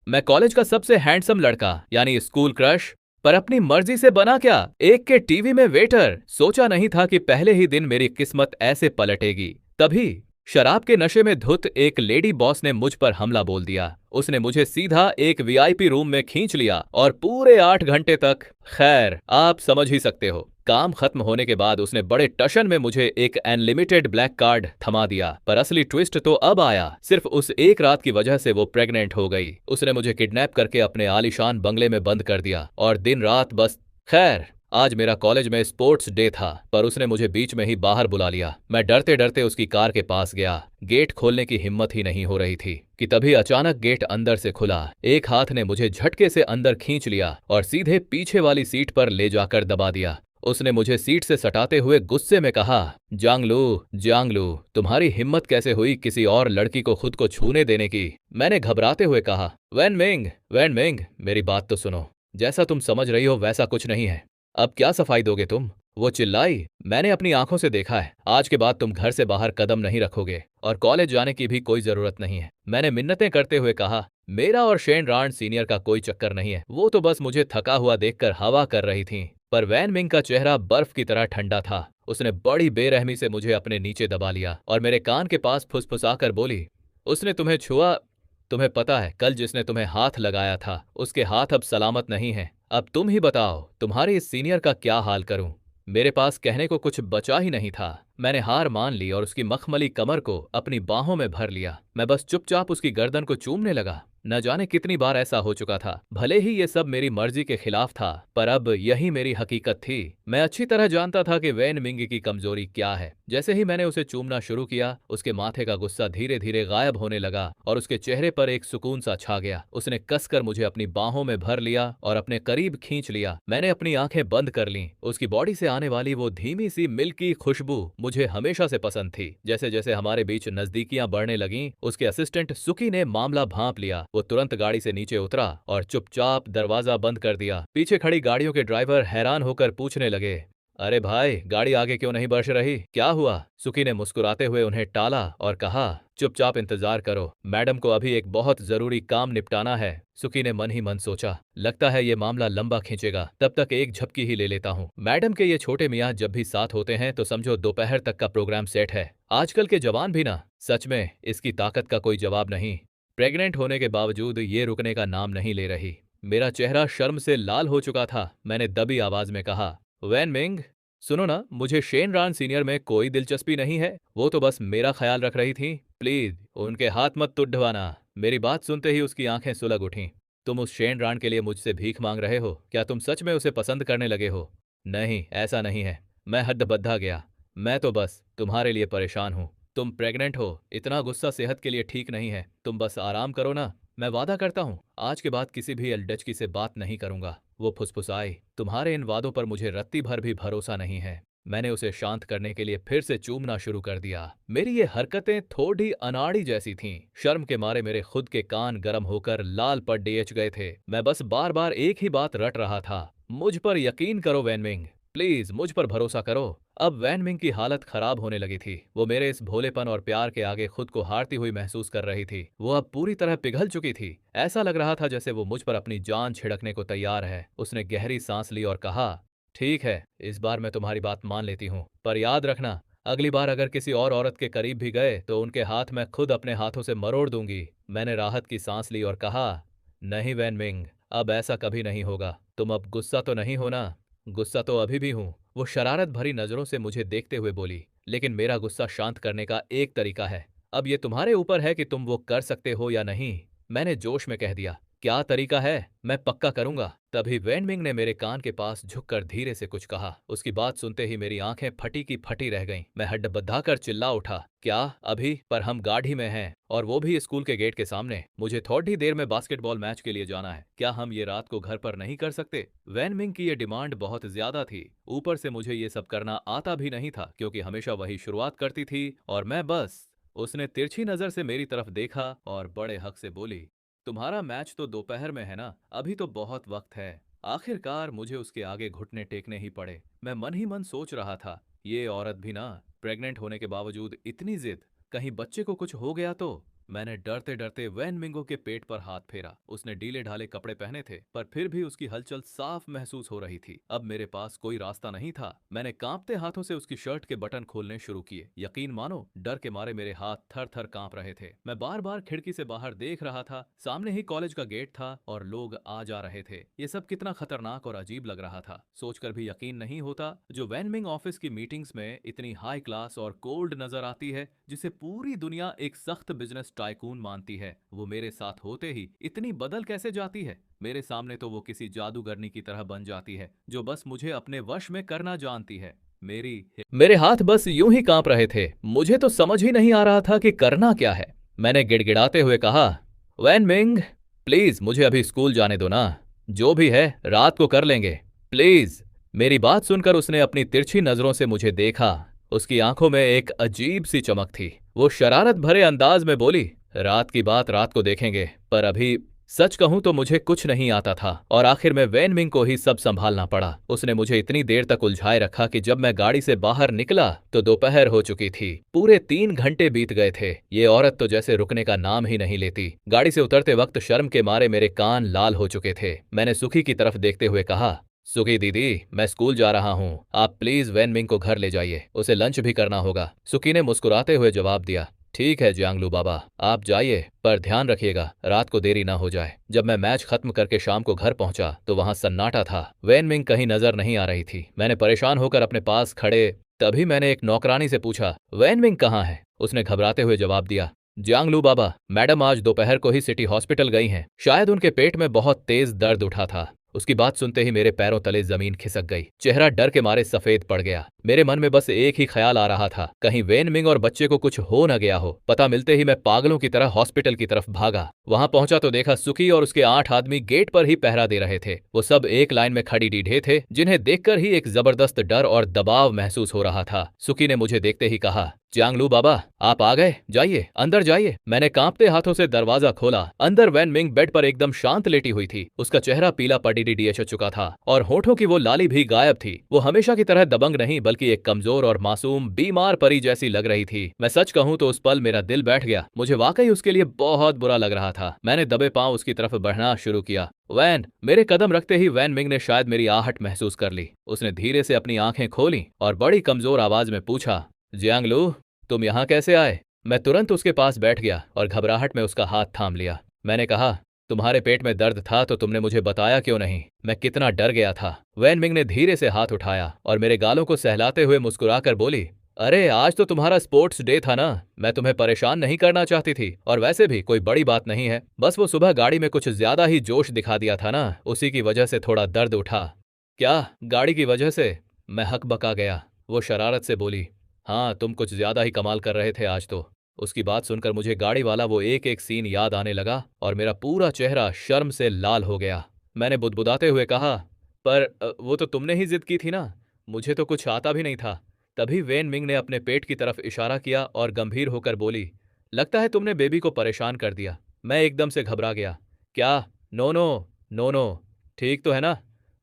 मैं कॉलेज का सबसे हैंडसम लड़का यानी स्कूल क्रश, पर अपनी मर्जी से बना क्या एक के टीवी में वेटर। सोचा नहीं था कि पहले ही दिन मेरी किस्मत ऐसे पलटेगी। तभी शराब के नशे में धुत एक लेडी बॉस ने मुझ पर हमला बोल दिया। उसने मुझे सीधा एक वीआईपी रूम में खींच लिया और पूरे 8 घंटे तक, खैर आप समझ ही सकते हो। काम खत्म होने के बाद उसने बड़े टशन में मुझे एक अनलिमिटेड ब्लैक कार्ड थमा दिया। पर असली ट्विस्ट तो अब आया। सिर्फ उस एक रात की वजह से वो प्रेग्नेंट हो गई। उसने मुझे किडनैप करके अपने आलीशान बंगले में बंद कर दिया और दिन रात बस। खैर, आज मेरा कॉलेज में स्पोर्ट्स डे था, पर उसने मुझे बीच में ही बाहर बुला लिया। मैं डरते डरते उसकी कार के पास गया। गेट खोलने की हिम्मत ही नहीं हो रही थी कि तभी अचानक गेट अंदर से खुला। एक हाथ ने मुझे झटके से अंदर खींच लिया और सीधे पीछे वाली सीट पर ले जाकर दबा दिया। उसने मुझे सीट से सटाते हुए गुस्से में कहा, जांगलू, तुम्हारी हिम्मत कैसे हुई किसी और लड़की को खुद को छूने देने की? मैंने घबराते हुए कहा, वैन मिंग, मेरी बात तो सुनो। जैसा तुम समझ रही हो वैसा कुछ नहीं है। अब क्या सफाई दोगे तुम? वो चिल्लाई। मैंने अपनी आंखों से देखा है, आज के बाद तुम घर से बाहर कदम नहीं रखोगे और कॉलेज जाने की भी कोई जरूरत नहीं है। मैंने मिन्नतें करते हुए कहा, मेरा और शेन रांड सीनियर का कोई चक्कर नहीं है। वो तो बस मुझे थका हुआ देखकर हवा कर रही थी। पर वैन मिंग का चेहरा बर्फ की तरह ठंडा था। उसने बड़ी बेरहमी से मुझे अपने नीचे दबा लिया और मेरे कान के पास फुसफुसाकर बोली, उसने तुम्हें छुआ? तुम्हें पता है कल जिसने तुम्हें हाथ लगाया था उसके हाथ अब सलामत नहीं है। अब तुम ही बताओ, तुम्हारे इस सीनियर का क्या हाल करूं? मेरे पास कहने को कुछ बचा ही नहीं था। मैंने हार मान ली और उसकी मखमली कमर को अपनी बाहों में भर लिया। मैं बस चुपचाप उसकी गर्दन को चूमने लगा। न जाने कितनी बार ऐसा हो चुका था। भले ही ये सब मेरी मर्जी के खिलाफ था, पर अब यही मेरी हकीकत थी। मैं अच्छी तरह जानता था कि वैन मिंग की कमजोरी क्या है। जैसे ही मैंने उसे चूमना शुरू किया, उसके माथे का गुस्सा धीरे धीरे गायब होने लगा और उसके चेहरे पर एक सुकून सा छा गया। उसने कसकर मुझे अपनी बाहों में भर लिया और अपने करीब खींच लिया। मैंने अपनी आंखें बंद कर लीं। उसकी बॉडी से आने वाली वो धीमी सी मिल्की खुशबू मुझे हमेशा से पसंद थी। जैसे जैसे हमारे बीच नजदीकियां बढ़ने लगीं, उसके असिस्टेंट सुकी ने मामला भांप लिया। वो तुरंत गाड़ी से नीचे उतरा और चुपचाप दरवाजा बंद कर दिया। पीछे खड़ी गाड़ियों के ड्राइवर हैरान होकर पूछने लगे, अरे भाई, गाड़ी आगे क्यों नहीं बढ़ रही? क्या हुआ? सुकी ने मुस्कुराते हुए उन्हें टाला और कहा, चुपचाप इंतजार करो, मैडम को अभी एक बहुत जरूरी काम निपटाना है। सुकी ने मन ही मन सोचा, लगता है ये मामला लंबा खींचेगा, तब तक एक झपकी ही ले लेता हूँ। मैडम के ये छोटे मियाँ जब भी साथ होते हैं तो समझो दोपहर तक का प्रोग्राम सेट है। आजकल के जवान भी ना, सच में इसकी ताकत का कोई जवाब नहीं। प्रेग्नेंट होने के बावजूद ये रुकने का नाम नहीं ले रही। मेरा चेहरा शर्म से लाल हो चुका था। मैंने दबी आवाज में कहा, वैन मिंग, सुनो ना, मुझे शेन रान सीनियर में कोई दिलचस्पी नहीं है। वो तो बस मेरा ख्याल रख रही थी। प्लीज उनके हाथ मत तुड़वाना। मेरी बात सुनते ही उसकी आंखें सुलग उठीं। तुम उस शेन रान के लिए मुझसे भीख मांग रहे हो? क्या तुम सच में उसे पसंद करने लगे हो? नहीं, ऐसा नहीं है। मैं हद्दबद्धा गया। मैं तो बस तुम्हारे लिए परेशान हूँ। तुम प्रेग्नेंट हो, इतना गुस्सा सेहत के लिए ठीक नहीं है। तुम बस आराम करो ना। मैं वादा करता हूँ आज के बाद किसी भी एलडचकी से बात नहीं करूंगा। वो फुसफुसाई, तुम्हारे इन वादों पर मुझे रत्ती भर भी भरोसा नहीं है। मैंने उसे शांत करने के लिए फिर से चूमना शुरू कर दिया। मेरी ये हरकतें थोड़ी अनाड़ी जैसी थीं। शर्म के मारे मेरे खुद के कान गर्म होकर लाल पट डेच गए थे। मैं बस बार बार एक ही बात रट रहा था, मुझ पर यकीन करो वैनमिंग, प्लीज मुझ पर भरोसा करो। अब वैनमिंग की हालत खराब होने लगी थी। वो मेरे इस भोलेपन और प्यार के आगे खुद को हारती हुई महसूस कर रही थी। वो अब पूरी तरह पिघल चुकी थी। ऐसा लग रहा था जैसे वो मुझ पर अपनी जान छिड़कने को तैयार है। उसने गहरी सांस ली और कहा, ठीक है, इस बार मैं तुम्हारी बात मान लेती हूँ, पर याद रखना, अगली बार अगर किसी और औरत के करीब भी गए तो उनके हाथ मैं खुद अपने हाथों से मरोड़ दूंगी। मैंने राहत की सांस ली और कहा, नहीं वैनमिंग, अब ऐसा कभी नहीं होगा। तुम अब गुस्सा तो नहीं हो ना? गुस्सा तो अभी भी हूँ। वो शरारत भरी नजरों से मुझे देखते हुए बोली, लेकिन मेरा गुस्सा शांत करने का एक तरीका है। अब ये तुम्हारे ऊपर है कि तुम वो कर सकते हो या नहीं। मैंने जोश में कह दिया, क्या तरीका है? मैं पक्का करूंगा। तभी वैनमिंग ने मेरे कान के पास झुककर धीरे से कुछ कहा। उसकी बात सुनते ही मेरी आंखें फटी की फटी रह गईं। मैं हड्डबद्धाकर चिल्ला उठा, क्या अभी? पर हम गाड़ी में हैं और वो भी स्कूल के गेट के सामने। मुझे थोड़ी देर में बास्केटबॉल मैच के लिए जाना है। क्या हम ये रात को घर पर नहीं कर सकते? वैनमिंग की ये डिमांड बहुत ज्यादा थी। ऊपर से मुझे ये सब करना आता भी नहीं था, क्योंकि हमेशा वही शुरुआत करती थी और मैं बस। उसने तिरछी नजर से मेरी तरफ देखा और बड़े हक से बोली, तुम्हारा मैच तो दोपहर में है ना, अभी तो बहुत वक्त है। आखिरकार मुझे उसके आगे घुटने टेकने ही पड़े। मैं मन ही मन सोच रहा था, ये औरत भी ना, प्रेग्नेंट होने के बावजूद इतनी जिद, कहीं बच्चे को कुछ हो गया तो? मैंने डरते डरते वैन मिंगो के पेट पर हाथ फेरा। उसने ढीले ढाले कपड़े पहने थे, पर फिर भी उसकी हलचल साफ महसूस हो रही थी। अब मेरे पास कोई रास्ता नहीं था। मैंने कांपते हाथों से उसकी शर्ट के बटन खोलने शुरू किए। यकीन मानो, डर के मारे मेरे हाथ थर थर कांप रहे थे। मैं बार बार खिड़की से बाहर देख रहा था। सामने ही कॉलेज का गेट था और लोग आ जा रहे थे। ये सब कितना खतरनाक और अजीब लग रहा था, सोचकर भी यकीन नहीं होता। जो वैन मिंग ऑफिस की मीटिंग्स में इतनी हाई क्लास और कोल्ड नजर आती है, जिसे पूरी दुनिया एक सख्त बिजनेस टाइकून मानती है, वो मेरे साथ होते ही इतनी बदल कैसे जाती है। मेरे सामने तो वो किसी जादूगरनी की तरह बन जाती है, जो बस मुझे अपने वश में करना जानती है। मेरे हाथ बस यूं ही कांप रहे थे। मुझे तो समझ ही नहीं आ रहा था कि करना क्या है। मैंने गिड़गिड़ाते हुए कहा, वैन मिंग, प्लीज मुझे अभी स्कूल जाने दो ना। जो भी है रात को कर लेंगे, प्लीज। मेरी बात सुनकर उसने अपनी तिरछी नजरों से मुझे देखा। उसकी आंखों में एक अजीब सी चमक थी। वो शरारत भरे अंदाज में बोली, रात की बात रात को देखेंगे, पर अभी। सच कहूं तो मुझे कुछ नहीं आता था और आखिर में वैन मिंग को ही सब संभालना पड़ा। उसने मुझे इतनी देर तक उलझाए रखा कि जब मैं गाड़ी से बाहर निकला तो दोपहर हो चुकी थी। पूरे 3 घंटे बीत गए थे। ये औरत तो जैसे रुकने का नाम ही नहीं लेती। गाड़ी से उतरते वक्त शर्म के मारे मेरे कान लाल हो चुके थे। मैंने सुखी की तरफ देखते हुए कहा, सुखी दीदी, मैं स्कूल जा रहा हूँ, आप प्लीज वैन मिंग को घर ले जाइए, उसे लंच भी करना होगा। सुखी ने मुस्कुराते हुए जवाब दिया, ठीक है जियांगलू बाबा, आप जाइए, पर ध्यान रखिएगा रात को देरी ना हो जाए। जब मैं मैच खत्म करके शाम को घर पहुंचा तो वहां सन्नाटा था। वैन मिंग कहीं नजर नहीं आ रही थी। मैंने परेशान होकर अपने पास खड़े तभी मैंने एक नौकरानी से पूछा, वैन मिंग कहाँ है? उसने घबराते हुए जवाब दिया, जियांगलू बाबा, मैडम आज दोपहर को ही सिटी हॉस्पिटल गई हैं। शायद उनके पेट में बहुत तेज दर्द उठा था। उसकी बात सुनते ही मेरे पैरों तले जमीन खिसक गई। चेहरा डर के मारे सफेद पड़ गया। मेरे मन में बस एक ही ख्याल आ रहा था, कहीं वैन मिंग और बच्चे को कुछ हो न गया हो। पता मिलते ही मैं पागलों की तरह हॉस्पिटल की तरफ भागा। वहां पहुंचा तो देखा सुकी और उसके 8 आदमी गेट पर ही पहरा दे रहे थे। वो सब एक लाइन में खड़ी डीढे थे, जिन्हें देखकर ही एक जबरदस्त डर और दबाव महसूस हो रहा था। सुकी ने मुझे देखते ही कहा, जियांगलू बाबा, आप आ गए, जाइए अंदर जाइए। मैंने कांपते हाथों से दरवाजा खोला। अंदर वैन मिंग बेड पर एकदम शांत लेटी हुई थी। उसका चेहरा पीला पड़ी हो चुका था और होठों की वो लाली भी गायब थी। वो हमेशा की तरह दबंग नहीं, बल्कि एक कमजोर और मासूम बीमार परी जैसी लग रही थी। मैं सच कहूं तो उस पल मेरा दिल बैठ गया। मुझे वाकई उसके लिए बहुत बुरा लग रहा था। मैंने दबे पांव उसकी तरफ बढ़ना शुरू किया। वैन। मेरे कदम रखते ही वैन मिंग ने शायद मेरी आहट महसूस कर ली। उसने धीरे से अपनी आंखें खोली और बड़ी कमजोर आवाज में पूछा, जियांगलू, तुम यहाँ कैसे आए? मैं तुरंत उसके पास बैठ गया और घबराहट में उसका हाथ थाम लिया। मैंने कहा, तुम्हारे पेट में दर्द था तो तुमने मुझे बताया क्यों नहीं? मैं कितना डर गया था। वैन मिंग ने धीरे से हाथ उठाया और मेरे गालों को सहलाते हुए मुस्कुराकर बोली, अरे आज तो तुम्हारा स्पोर्ट्स डे था ना, मैं तुम्हें परेशान नहीं करना चाहती थी, और वैसे भी कोई बड़ी बात नहीं है। बस वो सुबह गाड़ी में कुछ ज्यादा ही जोश दिखा दिया था ना, उसी की वजह से थोड़ा दर्द उठा। क्या गाड़ी की वजह से? मैं हकबका गया। वो शरारत से बोली, हाँ तुम कुछ ज्यादा ही कमाल कर रहे थे आज तो। उसकी बात सुनकर मुझे गाड़ी वाला वो एक एक सीन याद आने लगा और मेरा पूरा चेहरा शर्म से लाल हो गया। मैंने बुदबुदाते हुए कहा, पर वो तो तुमने ही जिद की थी ना, मुझे तो कुछ आता भी नहीं था। तभी वैन मिंग ने अपने पेट की तरफ इशारा किया और गंभीर होकर बोली, लगता है तुमने बेबी को परेशान कर दिया। मैं एकदम से घबरा गया। क्या? नो नो, नो नो, ठीक तो है ना?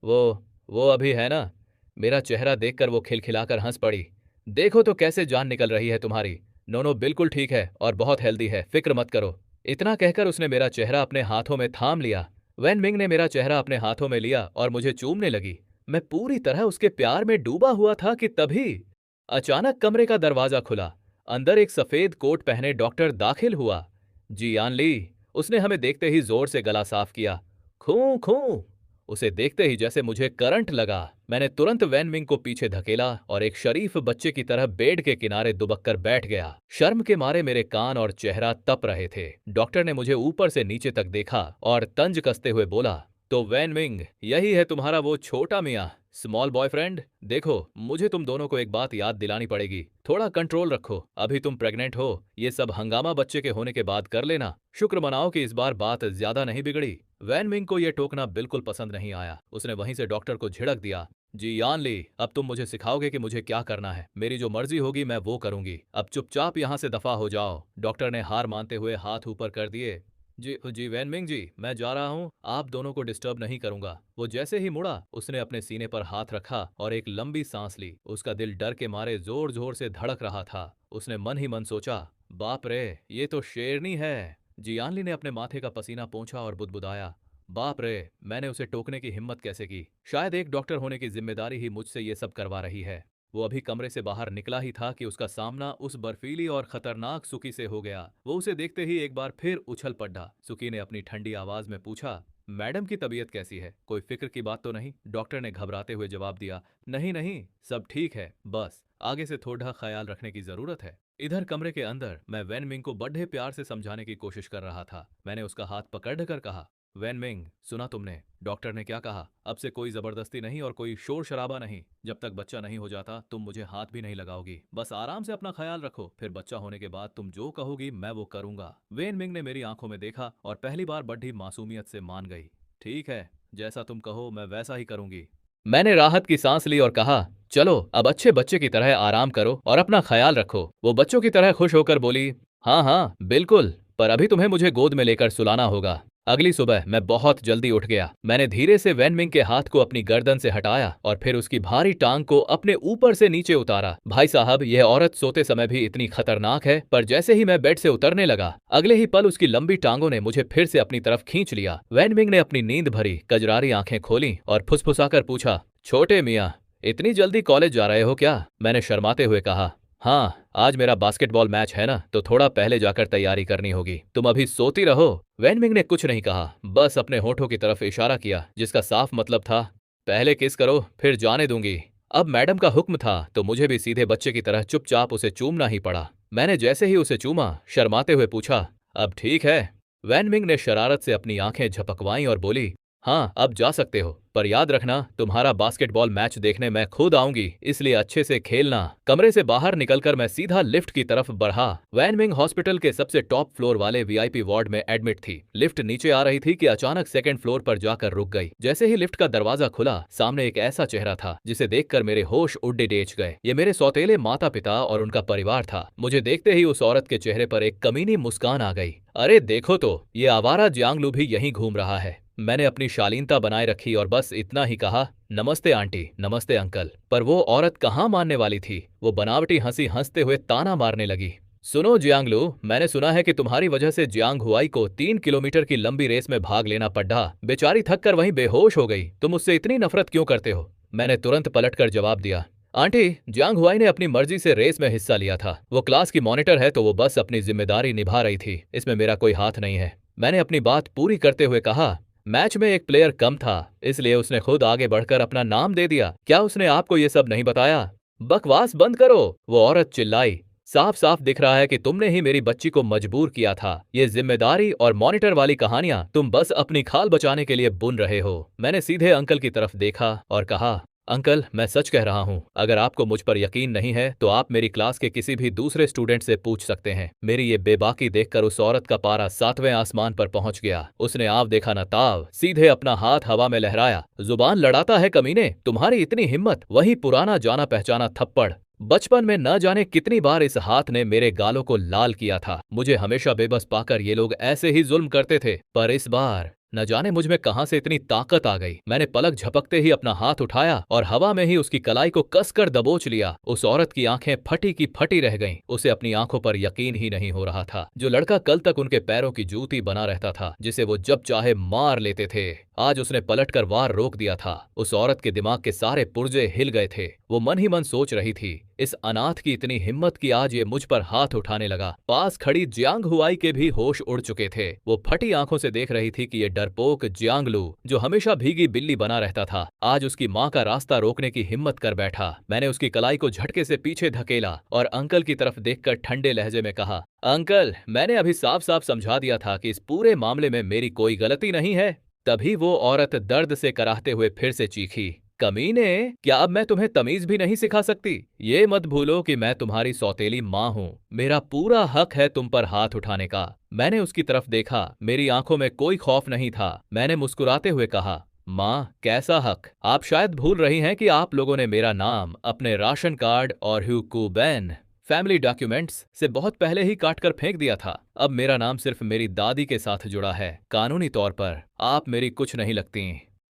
वो अभी है ना? मेरा चेहरा देखकर वो खिलखिलाकर हंस पड़ी। देखो तो कैसे जान निकल रही है तुम्हारी। नो बिल्कुल ठीक है और बहुत हेल्दी है, फिक्र मत करो। इतना कहकर उसने मेरा चेहरा अपने हाथों में थाम लिया। वैन मिंग ने मेरा चेहरा अपने हाथों में लिया और मुझे चूमने लगी। मैं पूरी तरह उसके प्यार में डूबा हुआ था कि तभी अचानक कमरे का दरवाजा खुला। अंदर एक सफेद कोट पहने डॉक्टर दाखिल हुआ। जी यान ली। उसने हमें देखते ही जोर से गला साफ किया। खूं खूं। उसे देखते ही जैसे मुझे करंट लगा। मैंने तुरंत वैन मिंग को पीछे धकेला और एक शरीफ बच्चे की तरह बेड के किनारे दुबक कर बैठ गया। शर्म के मारे मेरे कान और चेहरा तप रहे थे। डॉक्टर ने मुझे ऊपर से नीचे तक देखा और तंज कसते हुए बोला, तो वैन मिंग, यही है तुम्हारा वो छोटा मियाँ, स्मॉल बॉयफ्रेंड? देखो, मुझे तुम दोनों को एक बात याद दिलानी पड़ेगी, थोड़ा कंट्रोल रखो। अभी तुम प्रेग्नेंट हो, ये सब हंगामा बच्चे के होने के बाद कर लेना। शुक्र मनाओ कि इस बार बात ज्यादा नहीं बिगड़ी। वैन मिंग को यह टोकना बिल्कुल पसंद नहीं आया। उसने वहीं से डॉक्टर को झिड़क दिया, जी यान ली, अब तुम मुझे सिखाओगे कि मुझे क्या करना है। मेरी जो मर्जी होगी मैं वो करूंगी। अब चुपचाप यहाँ से दफा हो जाओ। डॉक्टर ने हार मानते हुए हाथ ऊपर कर दिए। जी जी वैन मिंग जी, मैं जा रहा हूँ, आप दोनों को डिस्टर्ब नहीं करूंगा। वो जैसे ही मुड़ा, उसने अपने सीने पर हाथ रखा और एक लंबी सांस ली। उसका दिल डर के मारे जोर जोर से धड़क रहा था। उसने मन ही मन सोचा, बाप रे, ये तो शेरनी है। जियानली ने अपने माथे का पसीना पोंछा और बुदबुदाया। बाप रे, मैंने उसे टोकने की हिम्मत कैसे की? शायद एक डॉक्टर होने की जिम्मेदारी ही मुझसे ये सब करवा रही है। वो अभी कमरे से बाहर निकला ही था कि उसका सामना उस बर्फीली और खतरनाक सुकी से हो गया। वो उसे देखते ही एक बार फिर उछल पड़ा। सुकी ने अपनी ठंडी आवाज में पूछा, मैडम की तबीयत कैसी है? कोई फिक्र की बात तो नहीं? डॉक्टर ने घबराते हुए जवाब दिया, नहीं नहीं, सब ठीक है, बस आगे से थोड़ा ख्याल रखने की जरूरत है। इधर कमरे के अंदर मैं वैन मिंग को बड़े प्यार से समझाने की कोशिश कर रहा था। मैंने उसका हाथ पकड़ कर कहा, वैन मिंग, सुना तुमने? डॉक्टर ने क्या कहा? अब से कोई जबरदस्ती नहीं और कोई शोर शराबा नहीं। जब तक बच्चा नहीं हो जाता तुम मुझे हाथ भी नहीं लगाओगी। बस आराम से अपना ख्याल रखो, फिर बच्चा होने के बाद तुम जो कहोगी मैं वो करूंगा। वैन मिंग ने मेरी आंखों में देखा और पहली बार बड़ी मासूमियत से मान गई। ठीक है, जैसा तुम कहो मैं वैसा ही करूंगी। मैंने राहत की सांस ली और कहा, चलो अब अच्छे बच्चे की तरह आराम करो और अपना ख्याल रखो। वो बच्चों की तरह खुश होकर बोली, हाँ हाँ बिल्कुल, पर अभी तुम्हें मुझे गोद में लेकर सुलाना होगा। अगली सुबह मैं बहुत जल्दी उठ गया। मैंने धीरे से वैन मिंग के हाथ को अपनी गर्दन से हटाया और फिर उसकी भारी टांग को अपने ऊपर से नीचे उतारा। भाई साहब, यह औरत सोते समय भी इतनी खतरनाक है। पर जैसे ही मैं बेड से उतरने लगा, अगले ही पल उसकी लंबी टांगों ने मुझे फिर से अपनी तरफ खींच लिया। वैन मिंग ने अपनी नींद भरी कजरारी आंखें खोली और फुसफुसाकर पूछा, छोटे मियाँ, इतनी जल्दी कॉलेज जा रहे हो क्या? मैंने शर्माते हुए कहा, हाँ, आज मेरा बास्केटबॉल मैच है ना, तो थोड़ा पहले जाकर तैयारी करनी होगी। तुम अभी सोती रहो। वैन मिंग ने कुछ नहीं कहा, बस अपने होठों की तरफ इशारा किया, जिसका साफ मतलब था, पहले किस करो फिर जाने दूंगी। अब मैडम का हुक्म था तो मुझे भी सीधे बच्चे की तरह चुपचाप उसे चूमना ही पड़ा। मैंने जैसे ही उसे चूमा, शर्माते हुए पूछा, अब ठीक है? वैन मिंग ने शरारत से अपनी आंखें झपकवाईं और बोली, हाँ, अब जा सकते हो, पर याद रखना तुम्हारा बास्केटबॉल मैच देखने मैं खुद आऊंगी, इसलिए अच्छे से खेलना। कमरे से बाहर निकलकर मैं सीधा लिफ्ट की तरफ बढ़ा। वैन मिंग हॉस्पिटल के सबसे टॉप फ्लोर वाले वीआईपी वार्ड में एडमिट थी। लिफ्ट नीचे आ रही थी कि अचानक सेकंड फ्लोर पर जाकर रुक गई। जैसे ही लिफ्ट का दरवाजा खुला, सामने एक ऐसा चेहरा था जिसे देखकर मेरे होश उड्डे डेच गए। ये मेरे सौतेले माता पिता और उनका परिवार था। मुझे देखते ही उस औरत के चेहरे पर एक कमीनी मुस्कान आ गई। अरे देखो तो, ये आवारा जियांगलू भी यहीं घूम रहा है। मैंने अपनी शालीनता बनाए रखी और बस इतना ही कहा, नमस्ते आंटी, नमस्ते अंकल। पर वो औरत कहाँ मानने वाली थी। वो बनावटी हंसी हंसते हुए ताना मारने लगी। सुनो जियांगलू, मैंने सुना है कि तुम्हारी वजह से जियांग हुआई को 3 किलोमीटर की लंबी रेस में भाग लेना पड़ा। बेचारी थक कर वहीं बेहोश हो गई। तुम उससे इतनी नफरत क्यों करते हो? मैंने तुरंत पलटकर जवाब दिया, आंटी, जियांग हुआई ने अपनी मर्जी से रेस में हिस्सा लिया था। वो क्लास की मॉनिटर है तो वो बस अपनी जिम्मेदारी निभा रही थी। इसमें मेरा कोई हाथ नहीं है। मैंने अपनी बात पूरी करते हुए कहा, मैच में एक प्लेयर कम था, इसलिए उसने खुद आगे बढ़कर अपना नाम दे दिया। क्या उसने आपको ये सब नहीं बताया? बकवास बंद करो, वो औरत चिल्लाई। साफ साफ दिख रहा है कि तुमने ही मेरी बच्ची को मजबूर किया था। ये जिम्मेदारी और मॉनिटर वाली कहानियां तुम बस अपनी खाल बचाने के लिए बुन रहे हो। मैंने सीधे अंकल की तरफ देखा और कहा, अंकल, मैं सच कह रहा हूँ। अगर आपको मुझ पर यकीन नहीं है तो आप मेरी क्लास के किसी भी दूसरे स्टूडेंट से पूछ सकते हैं। मेरी ये बेबाकी देखकर उस औरत का पारा 7वें आसमान पर पहुंच गया। उसने आव देखा न ताव, सीधे अपना हाथ हवा में लहराया। जुबान लड़ाता है कमीने, तुम्हारी इतनी हिम्मत? वही पुराना जाना पहचाना थप्पड़। बचपन में न जाने कितनी बार इस हाथ ने मेरे गालों को लाल किया था। मुझे हमेशा बेबस पाकर ये लोग ऐसे ही जुल्म करते थे, पर इस बार न जाने मुझ में कहां से इतनी ताकत आ गई। मैंने पलक झपकते ही अपना हाथ उठाया और हवा में ही उसकी कलाई को कसकर दबोच लिया। उस औरत की आंखें फटी की फटी रह गईं। उसे अपनी आंखों पर यकीन ही नहीं हो रहा था। जो लड़का कल तक उनके पैरों की जूती बना रहता था, जिसे वो जब चाहे मार लेते थे, आज उसने पलटकर वार रोक दिया था। उस औरत के दिमाग के सारे पुर्जे हिल गए थे। वो मन ही मन सोच रही थी, इस अनाथ की इतनी हिम्मत कि आज ये मुझ पर हाथ उठाने लगा। पास खड़ी जियांग हुआई के भी होश उड़ चुके थे। वो फटी आंखों से देख रही थी कि ये डरपोक जियांगलू, जो हमेशा भीगी बिल्ली बना रहता था, आज उसकी माँ का रास्ता रोकने की हिम्मत कर बैठा। मैंने उसकी कलाई को झटके से पीछे धकेला और अंकल की तरफ देखकर ठंडे लहजे में कहा, अंकल, मैंने अभी साफ साफ समझा दिया था कि इस पूरे मामले में मेरी कोई गलती नहीं है। तभी वो औरत दर्द से कराहते हुए फिर से चीखी, कमीने, क्या अब मैं तुम्हें तमीज भी नहीं सिखा सकती? ये मत भूलो कि मैं तुम्हारी सौतेली माँ हूँ। मेरा पूरा हक है तुम पर हाथ उठाने का। मैंने उसकी तरफ देखा। मेरी आंखों में कोई खौफ नहीं था। मैंने मुस्कुराते हुए कहा, माँ, कैसा हक? आप शायद भूल रही हैं कि आप लोगों ने मेरा नाम अपने राशन कार्ड और ह्यूकूबैन फैमिली डॉक्यूमेंट्स से बहुत पहले ही काट कर फेंक दिया था। अब मेरा नाम सिर्फ मेरी दादी के साथ जुड़ा है। कानूनी तौर पर आप मेरी कुछ नहीं लगती।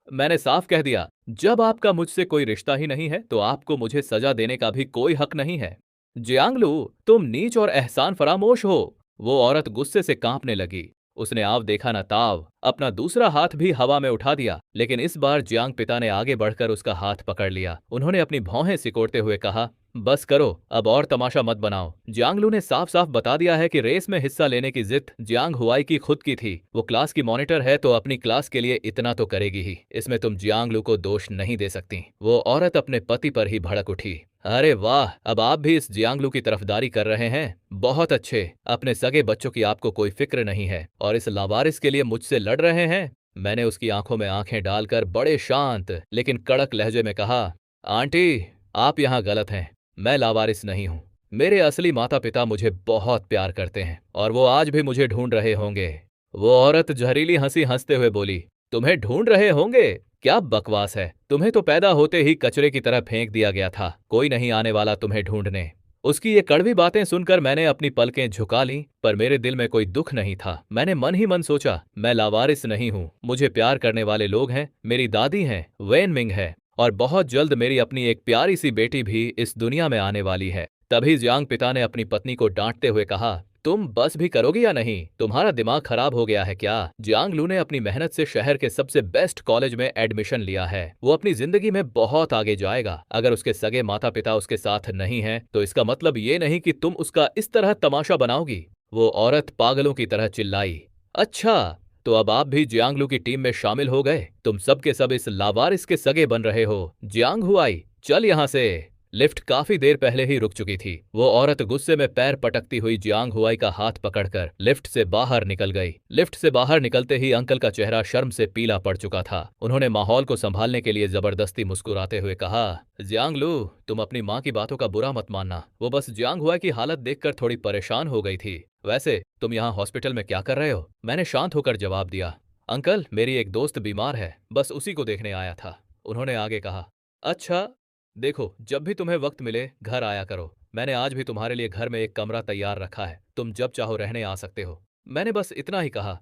मैंने साफ कह दिया, जब आपका मुझसे कोई रिश्ता ही नहीं है तो आपको मुझे सजा देने का भी कोई हक नहीं है। जियांगलू, तुम नीच और एहसान फरामोश हो। वो औरत गुस्से से कांपने लगी। उसने आव देखा न ताव अपना दूसरा हाथ भी हवा में उठा दिया, लेकिन इस बार जियांग पिता ने आगे बढ़कर उसका हाथ पकड़ लिया। उन्होंने अपनी भौहें सिकोड़ते हुए कहा, बस करो, अब और तमाशा मत बनाओ। जियांगलू ने साफ साफ बता दिया है कि रेस में हिस्सा लेने की जिद जियांग हुआई की खुद की थी। वो क्लास की मॉनिटर है तो अपनी क्लास के लिए इतना तो करेगी ही। इसमें तुम जियांगलू को दोष नहीं दे सकती। वो औरत अपने पति पर ही भड़क उठी। अरे वाह, अब आप भी इस जियांगलू की तरफदारी कर रहे हैं। बहुत अच्छे। अपने सगे बच्चों की आपको कोई फिक्र नहीं है और इस लावारिस के लिए मुझसे लड़ रहे हैं। मैंने उसकी आंखों में आंखें डालकर बड़े शांत लेकिन कड़क लहजे में कहा, आंटी, आप यहाँ गलत हैं। मैं लावारिस नहीं हूँ। मेरे असली माता पिता मुझे बहुत प्यार करते हैं और वो आज भी मुझे ढूंढ रहे होंगे। वो औरत जहरीली हंसी हंसते हुए बोली, तुम्हें ढूंढ रहे होंगे? क्या बकवास है। तुम्हें तो पैदा होते ही कचरे की तरह फेंक दिया गया था। कोई नहीं आने वाला तुम्हें ढूंढने। उसकी ये कड़वी बातें सुनकर मैंने अपनी पलकें झुका लीं, पर मेरे दिल में कोई दुख नहीं था। मैंने मन ही मन सोचा, मैं लावारिस नहीं हूँ। मुझे प्यार करने वाले लोग हैं। मेरी दादी हैं, वैन मिंग है, और बहुत जल्द मेरी अपनी एक प्यारी सी बेटी भी इस दुनिया में आने वाली है। तभी जियांग पिता ने अपनी पत्नी को डांटते हुए कहा, तुम बस भी करोगी या नहीं? तुम्हारा दिमाग खराब हो गया है क्या? जियांग लू ने अपनी मेहनत से शहर के सबसे बेस्ट कॉलेज में एडमिशन लिया है। वो अपनी जिंदगी में बहुत आगे जाएगा। अगर उसके सगे माता पिता उसके साथ नहीं हैं, तो इसका मतलब ये नहीं कि तुम उसका इस तरह तमाशा बनाओगी। वो औरत पागलों की तरह चिल्लाई। अच्छा, तो अब आप भी जियांगलू की टीम में शामिल हो गए। तुम सब के सब इस लावारिस के सगे बन रहे हो। जियांग हुआई, चल यहाँ से। लिफ्ट काफी देर पहले ही रुक चुकी थी। वो औरत गुस्से में पैर पटकती हुई जियांग हुआई का हाथ पकड़कर लिफ्ट से बाहर निकल गई। लिफ्ट से बाहर निकलते ही अंकल का चेहरा शर्म से पीला पड़ चुका था। उन्होंने माहौल को संभालने के लिए जबरदस्ती मुस्कुराते हुए कहा, जियांगलू, तुम अपनी माँ की बातों का बुरा मत मानना। वो बस जियांग हुआई की हालत देखकर थोड़ी परेशान हो गई थी। वैसे तुम यहाँ हॉस्पिटल में क्या कर रहे हो? मैंने शांत होकर जवाब दिया, अंकल, मेरी एक दोस्त बीमार है, बस उसी को देखने आया था। उन्होंने आगे कहा, अच्छा, देखो, जब भी तुम्हें वक्त मिले घर आया करो। मैंने आज भी तुम्हारे लिए घर में एक कमरा तैयार रखा है। तुम जब चाहो रहने आ सकते हो। मैंने बस इतना ही कहा।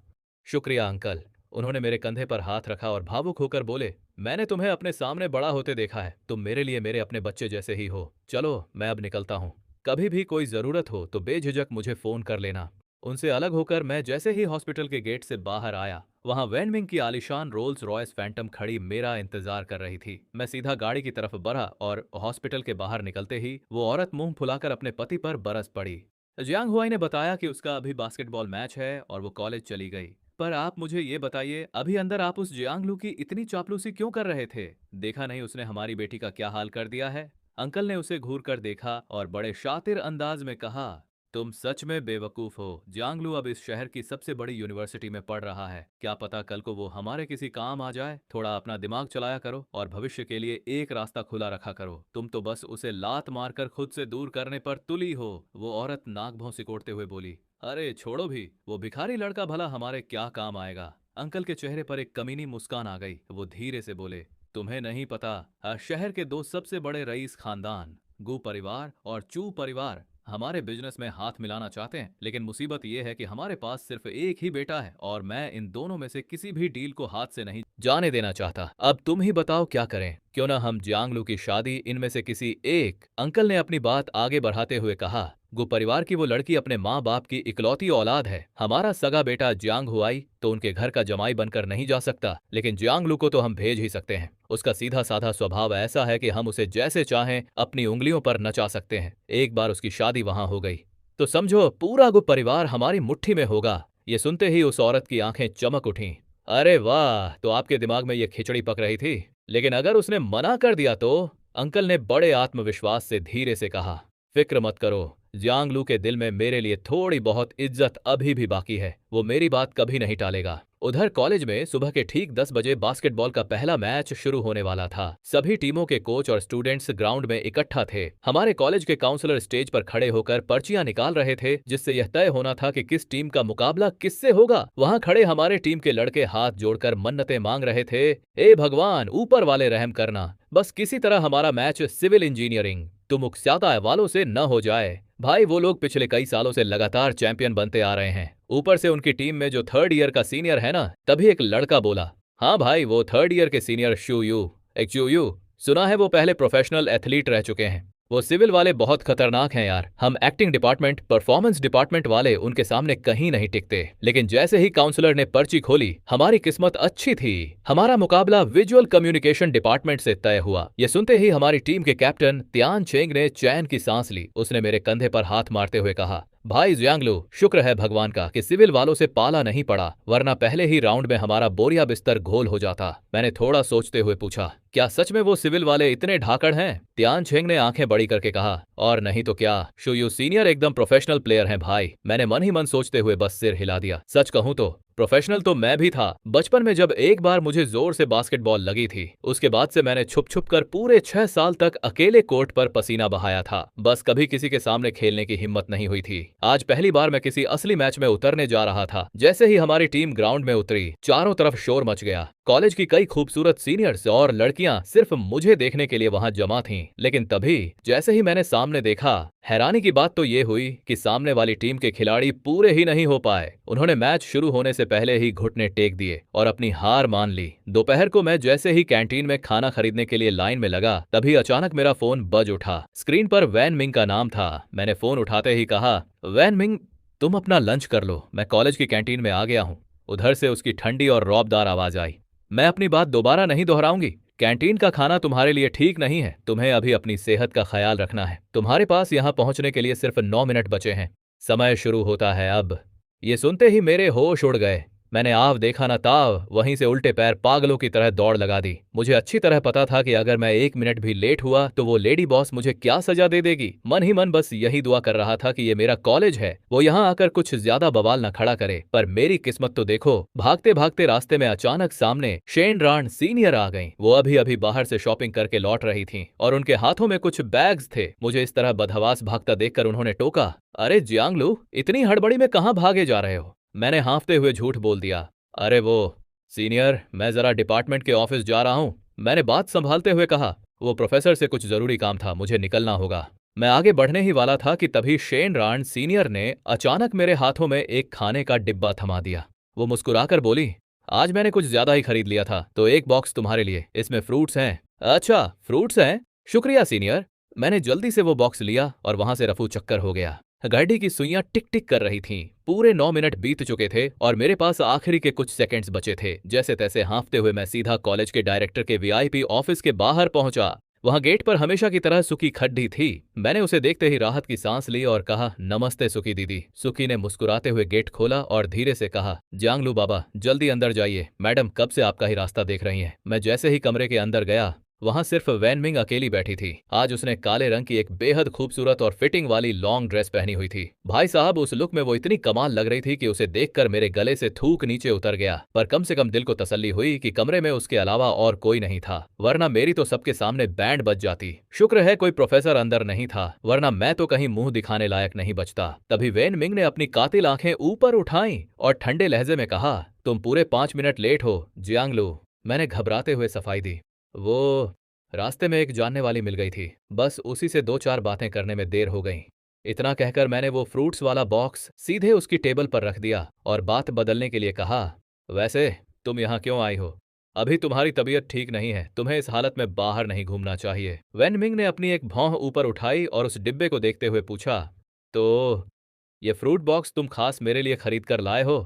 शुक्रिया अंकल। उन्होंने मेरे कंधे पर हाथ रखा और भावुक होकर बोले, मैंने तुम्हें अपने सामने बड़ा होते देखा है। तुम मेरे लिए मेरे अपने बच्चे जैसे ही हो। चलो, मैं अब निकलता हूँ। कभी भी कोई जरूरत हो तो बेझिझक मुझे फोन कर लेना। उनसे अलग होकर मैं जैसे ही हॉस्पिटल के गेट से बाहर आया, वहां वैन मिंग की आलीशान रोल्स रॉयस फैंटम खड़ी मेरा इंतजार कर रही थी। मैं सीधा गाड़ी की तरफ बढ़ा और हॉस्पिटल के बाहर निकलते ही वो औरत मुंह फुलाकर अपने पति पर बरस पड़ी। जियांग हुआई ने बताया कि उसका अभी बास्केटबॉल मैच है और वो कॉलेज चली गई। पर आप मुझे ये बताइए, अभी अंदर आप उस जियांगलू की इतनी चापलूसी क्यों कर रहे थे? देखा नहीं उसने हमारी बेटी का क्या हाल कर दिया है? अंकल ने उसे घूर कर देखा और बड़े शातिर अंदाज में कहा, तुम सच में बेवकूफ हो। जियांगलू अब इस शहर की सबसे बड़ी यूनिवर्सिटी में पढ़ रहा है। क्या पता कल को वो हमारे किसी काम आ जाए। थोड़ा अपना दिमाग चलाया करो और भविष्य के लिए एक रास्ता खुला रखा करो। तुम तो बस उसे लात मारकर खुद से दूर करने पर तुली हो। वो औरत नाक भौं सिकोड़ते हुए बोली, अरे छोड़ो भी, वो भिखारी लड़का भला हमारे क्या काम आएगा? अंकल के चेहरे पर एक कमीनी मुस्कान आ गई। वो धीरे से बोले, तुम्हें नहीं पता, शहर के दो सबसे बड़े रईस खानदान, गू परिवार और चू परिवार, हमारे बिजनेस में हाथ मिलाना चाहते हैं। लेकिन मुसीबत यह है कि हमारे पास सिर्फ एक ही बेटा है और मैं इन दोनों में से किसी भी डील को हाथ से नहीं जाने देना चाहता। अब तुम ही बताओ क्या करें? क्यों ना हम जियांगलू की शादी इनमें से किसी एक, अंकल ने अपनी बात आगे बढ़ाते हुए कहा, गु परिवार की वो लड़की अपने माँ बाप की इकलौती औलाद है। हमारा सगा बेटा जियांग हुआई तो उनके घर का जमाई बनकर नहीं जा सकता, लेकिन जियांगलू को तो हम भेज ही सकते हैं। उसका सीधा साधा स्वभाव ऐसा है कि हम उसे जैसे चाहें अपनी उंगलियों पर नचा सकते हैं। एक बार उसकी शादी वहां हो गई तो समझो पूरा गु परिवार हमारी मुट्ठी में होगा। ये सुनते ही उस औरत की आंखें चमक उठीं। अरे वाह, तो आपके दिमाग में ये खिचड़ी पक रही थी। लेकिन अगर उसने मना कर दिया तो? अंकल ने बड़े आत्मविश्वास से धीरे से कहा, फिक्र मत करो, जियांगलू के दिल में मेरे लिए थोड़ी बहुत इज्जत अभी भी बाकी है। वो मेरी बात कभी नहीं टालेगा। उधर कॉलेज में सुबह के ठीक 10 बजे बास्केटबॉल का पहला मैच शुरू होने वाला था। सभी टीमों के कोच और स्टूडेंट्स ग्राउंड में इकट्ठा थे। हमारे कॉलेज के काउंसलर स्टेज पर खड़े होकर पर्चियां निकाल रहे थे, जिससे यह तय होना था कि किस टीम का मुकाबला किससे होगा। वहां खड़े हमारे टीम के लड़के हाथ जोड़कर मन्नतें मांग रहे थे, ए भगवान, ऊपर वाले रहम करना, बस किसी तरह हमारा मैच सिविल इंजीनियरिंग तो मुक्स्याता वालों से न हो जाए। भाई, वो लोग पिछले कई सालों से लगातार चैंपियन बनते आ रहे हैं। ऊपर से उनकी टीम में जो थर्ड ईयर का सीनियर है ना। तभी एक लड़का बोला, हाँ भाई, वो थर्ड ईयर के सीनियर शू यू, एक चू यू, सुना है वो पहले प्रोफेशनल एथलीट रह चुके हैं। वो सिविल वाले बहुत खतरनाक हैं यार। हम एक्टिंग डिपार्टमेंट, परफॉर्मेंस डिपार्टमेंट वाले उनके सामने कहीं नहीं टिकते। लेकिन जैसे ही काउंसलर ने पर्ची खोली, हमारी किस्मत अच्छी थी। हमारा मुकाबला विजुअल कम्युनिकेशन डिपार्टमेंट से तय हुआ। ये सुनते ही हमारी टीम के कैप्टन त्यान चेंग ने चैन की सांस ली। उसने मेरे कंधे पर हाथ मारते हुए कहा, भाई जियांगलू, शुक्र है भगवान का कि सिविल वालों से पाला नहीं पड़ा, वरना पहले ही राउंड में हमारा बोरिया बिस्तर घोल हो जाता। मैंने थोड़ा सोचते हुए पूछा, क्या सच में वो सिविल वाले इतने ढाकड़ हैं? त्यान छेंग ने आंखें बड़ी करके कहा, और नहीं तो क्या, शुयू सीनियर एकदम प्रोफेशनल प्लेयर हैं भाई। मैंने मन ही मन सोचते हुए बस सिर हिला दिया। सच कहूं तो प्रोफेशनल तो मैं भी था। बचपन में जब एक बार मुझे जोर से बास्केटबॉल लगी थी, उसके बाद से मैंने छुप छुप कर पूरे 6 साल तक अकेले कोर्ट पर पसीना बहाया था। बस कभी किसी के सामने खेलने की हिम्मत नहीं हुई थी। आज पहली बार मैं किसी असली मैच में उतरने जा रहा था। जैसे ही हमारी टीम ग्राउंड में उतरी, चारों तरफ शोर मच गया। कॉलेज की कई खूबसूरत सीनियर्स और लड़कियां सिर्फ मुझे देखने के लिए वहां जमा थीं। लेकिन तभी जैसे ही मैंने सामने देखा, हैरानी की बात तो ये हुई कि सामने वाली टीम के खिलाड़ी पूरे ही नहीं हो पाए। उन्होंने मैच शुरू होने से पहले ही घुटने टेक दिए और अपनी हार मान ली। दोपहर को मैं जैसे ही कैंटीन में खाना खरीदने के लिए लाइन में लगा, तभी अचानक मेरा फोन बज उठा। स्क्रीन पर वैन मिंग का नाम था। मैंने फोन उठाते ही कहा, वैन मिंग, तुम अपना लंच कर लो, मैं कॉलेज की कैंटीन में आ गया हूँ। उधर से उसकी ठंडी और रौबदार आवाज आई, मैं अपनी बात दोबारा नहीं दोहराऊंगी। कैंटीन का खाना तुम्हारे लिए ठीक नहीं है। तुम्हें अभी अपनी सेहत का ख्याल रखना है। तुम्हारे पास यहाँ पहुंचने के लिए सिर्फ 9 मिनट बचे हैं। समय शुरू होता है अब। ये सुनते ही मेरे होश उड़ गए। मैंने आव देखा न ताव, वहीं से उल्टे पैर पागलों की तरह दौड़ लगा दी। मुझे अच्छी तरह पता था कि अगर मैं 1 मिनट भी लेट हुआ तो वो लेडी बॉस मुझे क्या सजा दे देगी। मन ही मन बस यही दुआ कर रहा था कि ये मेरा कॉलेज है, वो यहाँ आकर कुछ ज्यादा बवाल न खड़ा करे। पर मेरी किस्मत तो देखो, भागते भागते रास्ते में अचानक सामने शेन राण सीनियर आ गईं। वो अभी अभी बाहर से शॉपिंग करके लौट रही थीं और उनके हाथों में कुछ बैग्स थे। मुझे इस तरह बदहवास भागता देखकर उन्होंने टोका, अरे जियांगलू, इतनी हड़बड़ी में कहाँ भागे जा रहे हो? मैंने हाँफते हुए झूठ बोल दिया, अरे वो सीनियर, मैं जरा डिपार्टमेंट के ऑफिस जा रहा हूँ। मैंने बात संभालते हुए कहा, वो प्रोफेसर से कुछ जरूरी काम था, मुझे निकलना होगा। मैं आगे बढ़ने ही वाला था कि तभी शेन राण सीनियर ने अचानक मेरे हाथों में एक खाने का डिब्बा थमा दिया। वो मुस्कुराकर बोली, आज मैंने कुछ ज्यादा ही खरीद लिया था, तो एक बॉक्स तुम्हारे लिए, इसमें फ्रूट्स हैं। अच्छा, फ्रूट्स हैं? शुक्रिया सीनियर। मैंने जल्दी से वो बॉक्स लिया और वहां से रफू चक्कर हो गया। घड़ी की सुइयां टिक टिक कर रही थीं। पूरे 9 मिनट बीत चुके थे और मेरे पास आखिरी के कुछ सेकंड्स बचे थे। जैसे तैसे हाँफते हुए मैं सीधा कॉलेज के डायरेक्टर के वीआईपी ऑफिस के बाहर पहुंचा। वहां गेट पर हमेशा की तरह सुकी खड्डी थी। मैंने उसे देखते ही राहत की सांस ली और कहा, नमस्ते सुकी दीदी। सुकी ने मुस्कुराते हुए गेट खोला और धीरे से कहा, जांगलू बाबा, जल्दी अंदर जाइए, मैडम कब से आपका ही रास्ता देख रही हैं। मैं जैसे ही कमरे के अंदर गया, वहां सिर्फ वैन मिंग अकेली बैठी थी। आज उसने काले रंग की एक बेहद खूबसूरत और फिटिंग वाली लॉन्ग ड्रेस पहनी हुई थी। भाई साहब, उस लुक में वो इतनी कमाल लग रही थी कि उसे देखकर मेरे गले से थूक नीचे उतर गया। पर कम से कम दिल को तसल्ली हुई कि कमरे में उसके अलावा और कोई नहीं था, वरना मेरी तो सबके सामने बैंड बज जाती। शुक्र है कोई प्रोफेसर अंदर नहीं था, वरना मैं तो कहीं मुंह दिखाने लायक नहीं बचता। तभी वैन मिंग ने अपनी कातिल आंखें ऊपर उठाई और ठंडे लहजे में कहा, तुम पूरे 5 मिनट लेट हो जियांगलू। मैंने घबराते हुए सफाई दी, वो रास्ते में एक जानने वाली मिल गई थी, बस उसी से 2-4 बातें करने में देर हो गई। इतना कहकर मैंने वो फ्रूट्स वाला बॉक्स सीधे उसकी टेबल पर रख दिया और बात बदलने के लिए कहा, वैसे तुम यहाँ क्यों आई हो? अभी तुम्हारी तबीयत ठीक नहीं है, तुम्हें इस हालत में बाहर नहीं घूमना चाहिए। वैन मिंग ने अपनी एक भौं ऊपर उठाई और उस डिब्बे को देखते हुए पूछा, तो ये फ्रूट बॉक्स तुम खास मेरे लिए खरीद कर लाए हो?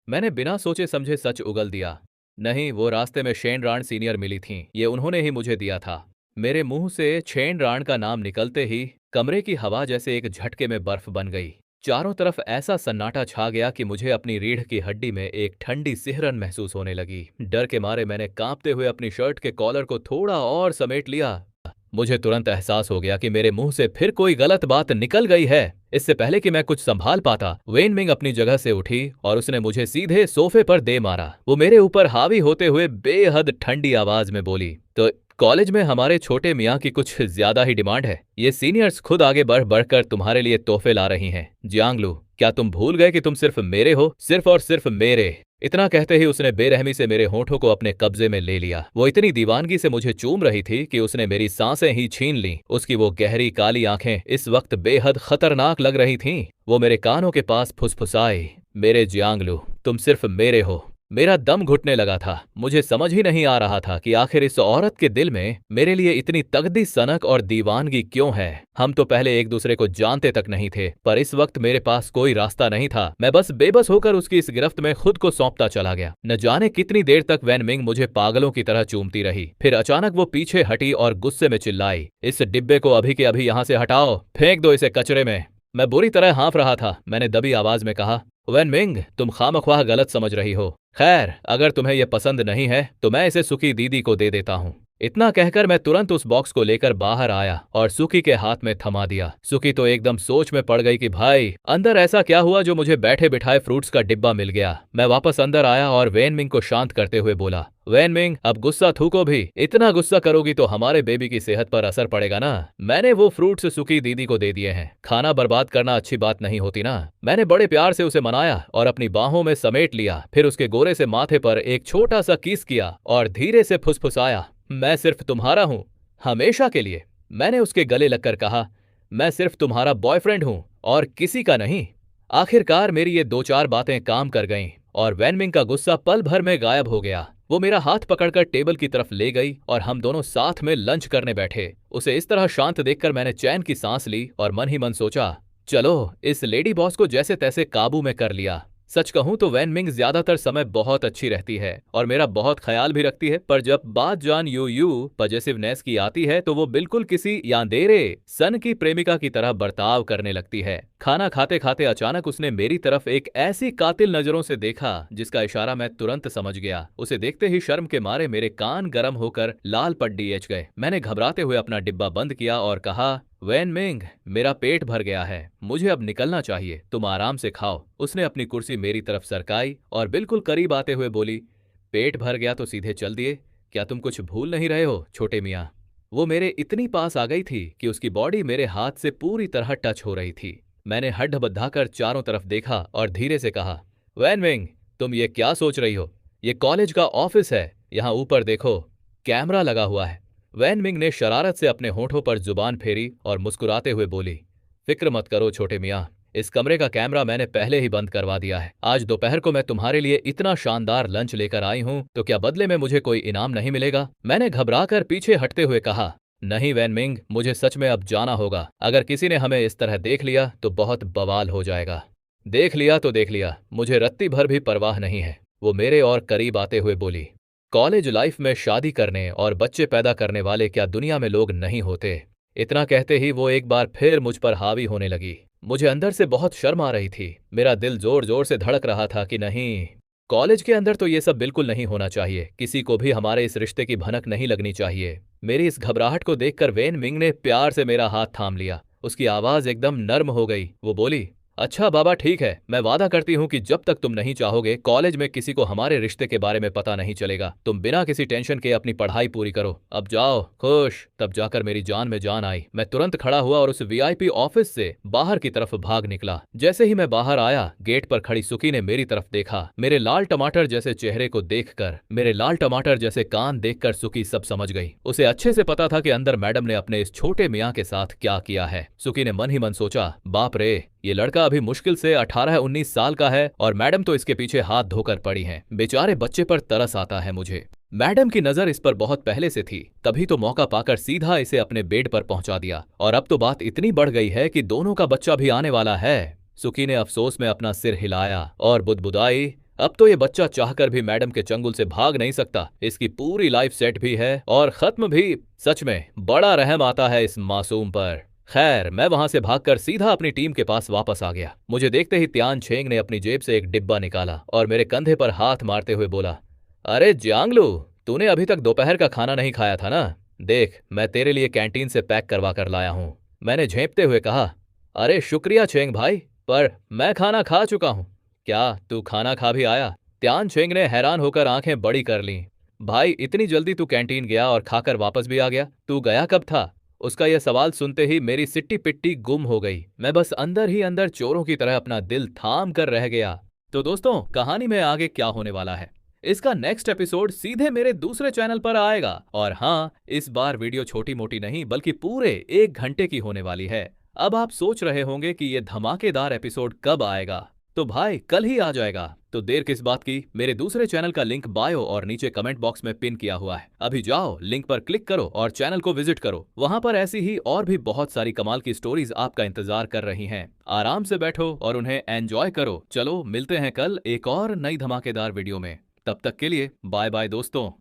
मैंने बिना सोचे समझे सच उगल दिया, नहीं, वो रास्ते में शेन राण सीनियर मिली थीं, ये उन्होंने ही मुझे दिया था। मेरे मुंह से शेन राण का नाम निकलते ही कमरे की हवा जैसे एक झटके में बर्फ बन गई। चारों तरफ ऐसा सन्नाटा छा गया कि मुझे अपनी रीढ़ की हड्डी में एक ठंडी सिहरन महसूस होने लगी। डर के मारे मैंने कांपते हुए अपनी शर्ट के कॉलर को थोड़ा और समेट लिया। मुझे तुरंत एहसास हो गया कि मेरे मुंह से फिर कोई गलत बात निकल गई है। इससे पहले कि मैं कुछ संभाल पाता, वेन मिंग अपनी जगह से उठी और उसने मुझे सीधे सोफे पर दे मारा। वो मेरे ऊपर हावी होते हुए बेहद ठंडी आवाज में बोली, तो कॉलेज में हमारे छोटे मियाँ की कुछ ज्यादा ही डिमांड है। ये सीनियर्स खुद आगे बढ़ बढ़कर तुम्हारे लिए तोहफे ला रही हैं। जियांगलू, क्या तुम भूल गए कि तुम सिर्फ मेरे हो, सिर्फ और सिर्फ मेरे? इतना कहते ही उसने बेरहमी से मेरे होठों को अपने कब्जे में ले लिया। वो इतनी दीवानगी से मुझे चूम रही थी कि उसने मेरी सांसें ही छीन लीं। उसकी वो गहरी काली आंखें इस वक्त बेहद खतरनाक लग रही थीं। वो मेरे कानों के पास फुसफुसाई, मेरे जियांगलू, तुम सिर्फ मेरे हो। मेरा दम घुटने लगा था। मुझे समझ ही नहीं आ रहा था कि आखिर इस औरत के दिल में मेरे लिए इतनी तगदी सनक और दीवानगी क्यों है। हम तो पहले एक दूसरे को जानते तक नहीं थे, पर इस वक्त मेरे पास कोई रास्ता नहीं था। मैं बस बेबस होकर उसकी इस गिरफ्त में खुद को सौंपता चला गया। न जाने कितनी देर तक वैन मिंग मुझे पागलों की तरह चूमती रही। फिर अचानक वो पीछे हटी और गुस्से में चिल्लाई, इस डिब्बे को अभी के अभी यहाँ से हटाओ, फेंक दो इसे कचरे में। मैं बुरी तरह हाँफ रहा था। मैंने दबी आवाज में कहा, वैन मिंग, तुम खामख्वाह गलत समझ रही हो। खैर, अगर तुम्हें यह पसंद नहीं है तो मैं इसे सुकी दीदी को दे देता हूँ। इतना कहकर मैं तुरंत उस बॉक्स को लेकर बाहर आया और सुकी के हाथ में थमा दिया। सुकी तो एकदम सोच में पड़ गई कि भाई अंदर ऐसा क्या हुआ जो मुझे बैठे बिठाए फ्रूट्स का डिब्बा मिल गया। मैं वापस अंदर आया और वैन मिंग को शांत करते हुए बोला, वैन मिंग, अब गुस्सा थूको भी। इतना गुस्सा करोगी तो हमारे बेबी की सेहत पर असर पड़ेगा ना। मैंने वो फ्रूट्स सुकी दीदी को दे दिए हैं। खाना बर्बाद करना अच्छी बात नहीं होती ना। मैंने बड़े प्यार से उसे मनाया और अपनी बाहों में समेट लिया। फिर उसके गोरे से माथे पर एक छोटा सा किस किया और धीरे से फुसफुसाया, मैं सिर्फ तुम्हारा हूं, हमेशा के लिए। मैंने उसके गले लगकर कहा, मैं सिर्फ तुम्हारा बॉयफ्रेंड हूं और किसी का नहीं। आखिरकार मेरी ये दो चार बातें काम कर गईं और वैन मिंग का गुस्सा पल भर में गायब हो गया। वो मेरा हाथ पकड़कर टेबल की तरफ ले गई और हम दोनों साथ में लंच करने बैठे। उसे इस तरह शांत देखकर मैंने चैन की सांस ली और मन ही मन सोचा, चलो इस लेडी बॉस को जैसे तैसे काबू में कर लिया। सच कहूं तो वैन मिंग ज्यादातर समय बहुत अच्छी रहती है और मेरा बहुत ख्याल भी रखती है, पर जब बात जान यू पजेसिवनेस की आती है तो वो बिल्कुल किसी यादेरे सन की प्रेमिका की तरह बर्ताव करने लगती है। खाना खाते खाते अचानक उसने मेरी तरफ एक ऐसी कातिल नजरों से देखा जिसका इशारा मैं तुरंत समझ गया। उसे देखते ही शर्म के मारे मेरे कान गर्म होकर लाल पड्डी एच गए। मैंने घबराते हुए अपना डिब्बा बंद किया और कहा, वैन मिंग, मेरा पेट भर गया है, मुझे अब निकलना चाहिए, तुम आराम से खाओ। उसने अपनी कुर्सी मेरी तरफ सरकाई और बिल्कुल करीब आते हुए बोली, पेट भर गया तो सीधे चल दिए, क्या तुम कुछ भूल नहीं रहे हो छोटे मियाँ? वो मेरे इतनी पास आ गई थी कि उसकी बॉडी मेरे हाथ से पूरी तरह टच हो रही थी। मैंने हड्ड बद्धाकर चारों तरफ देखा और धीरे से कहा, वैन मिंग, तुम ये क्या सोच रही हो? ये कॉलेज का ऑफिस है, यहाँ ऊपर देखो, कैमरा लगा हुआ है। वैन मिंग ने शरारत से अपने होठों पर जुबान फेरी और मुस्कुराते हुए बोली, फिक्र मत करो छोटे मियाँ, इस कमरे का कैमरा मैंने पहले ही बंद करवा दिया है। आज दोपहर को मैं तुम्हारे लिए इतना शानदार लंच लेकर आई हूँ तो क्या बदले में मुझे कोई इनाम नहीं मिलेगा? मैंने घबराकर पीछे हटते हुए कहा, नहीं वैन मिंग, मुझे सच में अब जाना होगा। अगर किसी ने हमें इस तरह देख लिया तो बहुत बवाल हो जाएगा। देख लिया तो देख लिया, मुझे रत्ती भर भी परवाह नहीं है, वो मेरे और करीब आते हुए बोली। कॉलेज लाइफ में शादी करने और बच्चे पैदा करने वाले क्या दुनिया में लोग नहीं होते? इतना कहते ही वो एक बार फिर मुझ पर हावी होने लगी। मुझे अंदर से बहुत शर्म आ रही थी। मेरा दिल जोर जोर से धड़क रहा था कि नहीं, कॉलेज के अंदर तो ये सब बिल्कुल नहीं होना चाहिए। किसी को भी हमारे इस रिश्ते की भनक नहीं लगनी चाहिए। मेरी इस घबराहट को देखकर वैन मिंग ने प्यार से मेरा हाथ थाम लिया। उसकी आवाज एकदम नर्म हो गई। वो बोली, अच्छा बाबा ठीक है, मैं वादा करती हूँ कि जब तक तुम नहीं चाहोगे कॉलेज में किसी को हमारे रिश्ते के बारे में पता नहीं चलेगा। तुम बिना किसी टेंशन के अपनी पढ़ाई पूरी करो। अब जाओ खुश। तब जाकर मेरी जान में जान आई। मैं तुरंत खड़ा हुआ और उस वीआईपी ऑफिस से बाहर की तरफ भाग निकला। जैसे ही मैं बाहर आया, गेट पर खड़ी सुकी ने मेरी तरफ देखा। मेरे लाल टमाटर जैसे चेहरे को देखकर, मेरे लाल टमाटर जैसे कान देखकर सुकी सब समझ गई। उसे अच्छे से पता था कि अंदर मैडम ने अपने इस छोटे मियाँ के साथ क्या किया है। सुकी ने मन ही मन सोचा, बाप रे, ये लड़का अभी मुश्किल से 18-19 साल का है और मैडम तो इसके पीछे हाथ धोकर पड़ी हैं। बेचारे बच्चे पर तरस आता है मुझे। मैडम की नजर इस पर बहुत पहले से थी, तभी तो मौका पाकर सीधा इसे अपने बेड पर पहुंचा दिया। और अब तो बात इतनी बढ़ गई है कि दोनों का बच्चा भी आने वाला है। सुकी ने अफसोस में अपना सिर हिलाया और बुदबुदाई, अब तो ये बच्चा चाहकर भी मैडम के चंगुल से भाग नहीं सकता। इसकी पूरी लाइफ सेट भी है और खत्म भी। सच में बड़ा रहम आता है इस मासूम पर। खैर, मैं वहां से भागकर सीधा अपनी टीम के पास वापस आ गया। मुझे देखते ही त्यान छेंग ने अपनी जेब से एक डिब्बा निकाला और मेरे कंधे पर हाथ मारते हुए बोला, अरे जांगलू, तूने अभी तक दोपहर का खाना नहीं खाया था ना? देख, मैं तेरे लिए कैंटीन से पैक करवा कर लाया हूँ। मैंने झेंपते हुए कहा, अरे शुक्रिया छेंग भाई, पर मैं खाना खा चुका हूँ। क्या तू खाना खा भी आया? त्यान छेंग ने हैरान होकर आंखें बड़ी कर लीं। भाई, इतनी जल्दी तू कैंटीन गया और खाकर वापस भी आ गया? तू गया कब था? उसका यह सवाल सुनते ही मेरी सिट्टी पिट्टी गुम हो गई। मैं बस अंदर ही अंदर चोरों की तरह अपना दिल थाम कर रह गया। तो दोस्तों, कहानी में आगे क्या होने वाला है, इसका नेक्स्ट एपिसोड सीधे मेरे दूसरे चैनल पर आएगा। और हाँ, इस बार वीडियो छोटी मोटी नहीं बल्कि पूरे 1 घंटे की होने वाली है। अब आप सोच रहे होंगे कि ये धमाकेदार एपिसोड कब आएगा, तो भाई कल ही आ जाएगा। तो देर किस बात की, मेरे दूसरे चैनल का लिंक बायो और नीचे कमेंट बॉक्स में पिन किया हुआ है। अभी जाओ, लिंक पर क्लिक करो और चैनल को विजिट करो। वहां पर ऐसी ही और भी बहुत सारी कमाल की स्टोरीज आपका इंतजार कर रही हैं। आराम से बैठो और उन्हें एंजॉय करो। चलो मिलते हैं कल एक और नई धमाकेदार वीडियो में। तब तक के लिए बाय बाय दोस्तों।